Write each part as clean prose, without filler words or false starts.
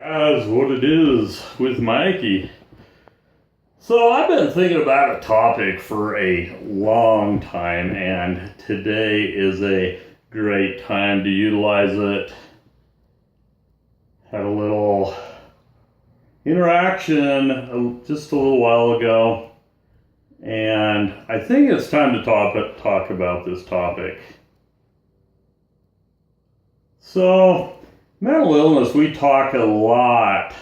That's what it is with Mikey. So I've been thinking about a topic for a long time, and today is a great time to utilize it. Had a little interaction just a little while ago, and I think it's time to talk about this topic. So, mental illness, we talk a lot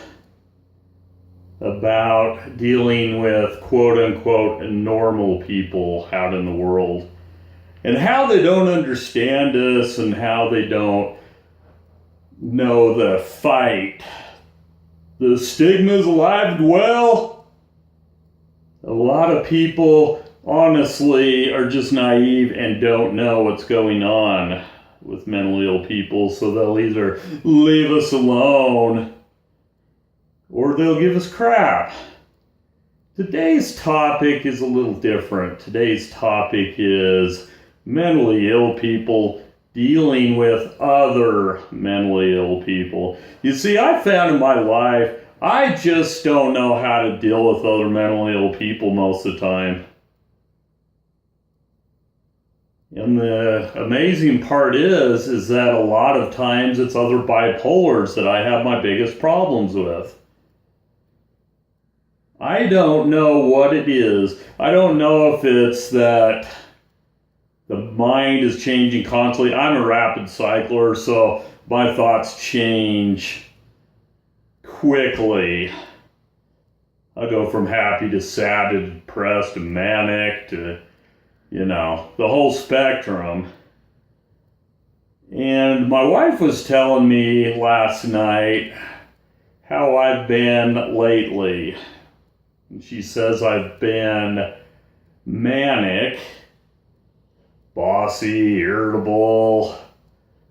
about dealing with quote-unquote normal people out in the world and how they don't understand us and how they don't know the fight. The stigma's alive and well. A lot of people, honestly, are just naive and don't know what's going on with mentally ill people, so they'll either leave us alone or they'll give us crap. Today's topic is a little different. Today's topic is mentally ill people dealing with other mentally ill people. You see, I found in my life, I just don't know how to deal with other mentally ill people most of the time. And the amazing part is that a lot of times it's other bipolars that I have my biggest problems with. I don't know what it is. I don't know if it's that the mind is changing constantly. I'm a rapid cycler, so my thoughts change quickly. I go from happy to sad to depressed to manic to, the whole spectrum. And my wife was telling me last night how I've been lately. And she says I've been manic, bossy, irritable,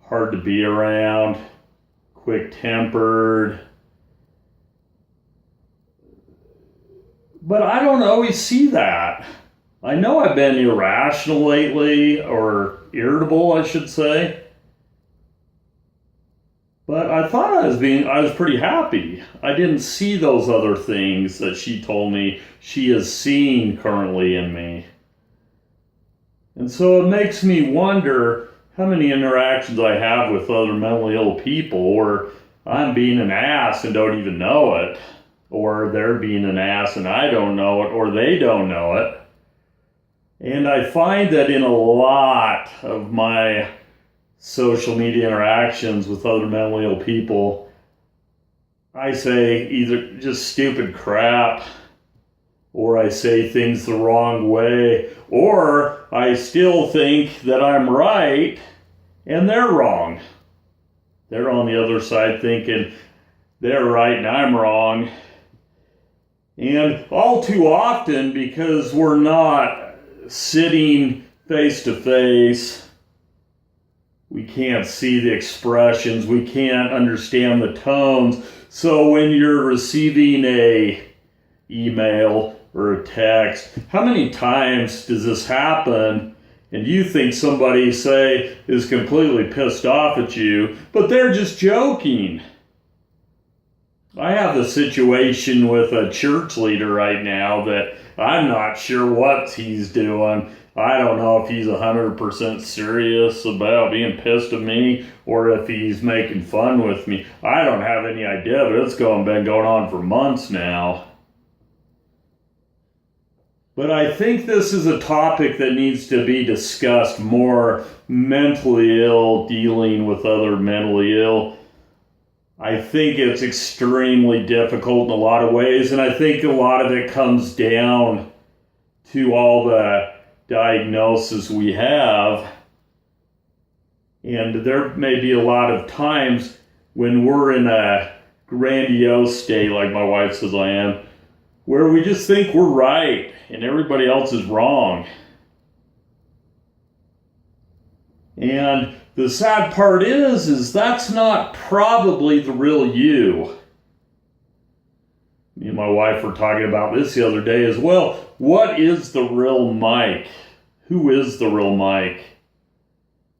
hard to be around, quick-tempered. But I don't always see that. I know I've been irrational lately, or irritable, I should say. But I thought I was pretty happy. I didn't see those other things that she told me she is seeing currently in me. And so it makes me wonder how many interactions I have with other mentally ill people where I'm being an ass and don't even know it, or they're being an ass and I don't know it, or they don't know it. And I find that in a lot of my social media interactions with other mentally ill people, I say either just stupid crap, or I say things the wrong way, or I still think that I'm right and they're wrong. They're on the other side thinking they're right and I'm wrong. And all too often, because we're not sitting face to face, we can't see the expressions, we can't understand the tones. So when you're receiving a email or a text, how many times does this happen and you think somebody, say, is completely pissed off at you, but they're just joking? I have the situation with a church leader right now that I'm not sure what he's doing. I don't know if he's 100% serious about being pissed at me or if he's making fun with me. I don't have any idea, but it's been going on for months now. But I think this is a topic that needs to be discussed more. Mentally ill, dealing with other mentally ill. I think it's extremely difficult in a lot of ways, and I think a lot of it comes down to all the diagnosis we have. And there may be a lot of times when we're in a grandiose state, like my wife says I am, where we just think we're right and everybody else is wrong. And the sad part is that's not probably the real you. Me and my wife were talking about this the other day as well. What is the real Mike? Who is the real Mike?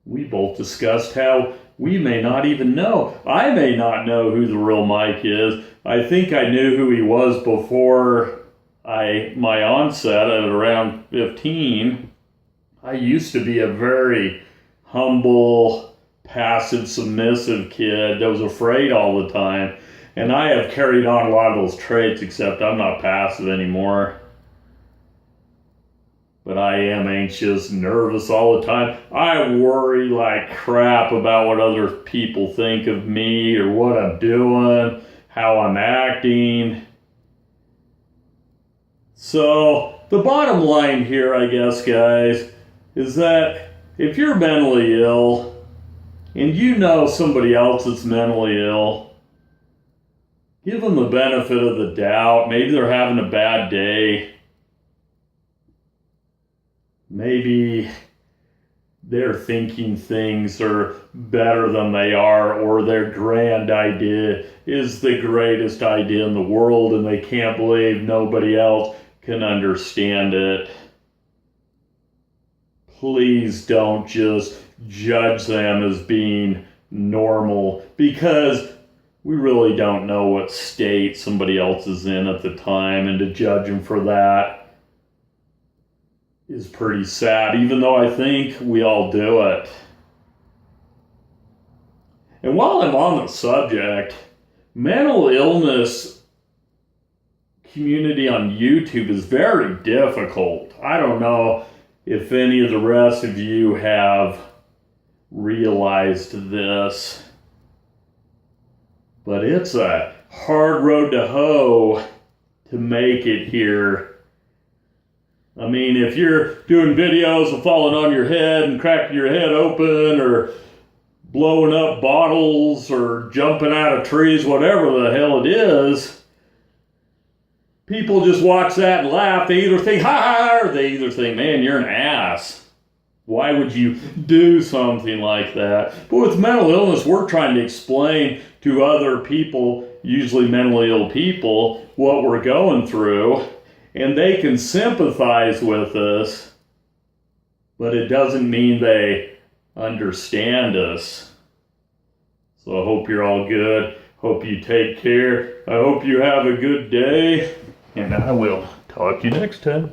We both discussed how We may not even know. I may not know who the real Mike is. I think I knew who he was before my onset at around 15. I used to be a very humble, passive, submissive kid that was afraid all the time. And I have carried on a lot of those traits, except I'm not passive anymore. But I am anxious, nervous all the time. I worry like crap about what other people think of me or what I'm doing, how I'm acting. So the bottom line here, I guess, guys, is that if you're mentally ill and you know somebody else that's mentally ill, give them the benefit of the doubt. Maybe they're having a bad day. Maybe they're thinking things are better than they are, or their grand idea is the greatest idea in the world and they can't believe nobody else can understand it. Please don't just judge them as being normal, because we really don't know what state somebody else is in at the time, and to judge them for that is pretty sad, even though I think we all do it. And while I'm on the subject, mental illness community on YouTube is very difficult. I don't know if any of the rest of you have realized this, but it's a hard road to hoe to make it here. I mean, if you're doing videos of falling on your head and cracking your head open, or blowing up bottles, or jumping out of trees, whatever the hell it is, people just watch that and laugh. They either think, ha, or they either think, man, you're an ass. Why would you do something like that? But with mental illness, we're trying to explain to other people, usually mentally ill people, what we're going through. And they can sympathize with us, but it doesn't mean they understand us. So I hope you're all good. Hope you take care. I hope you have a good day. And I will talk to you next time.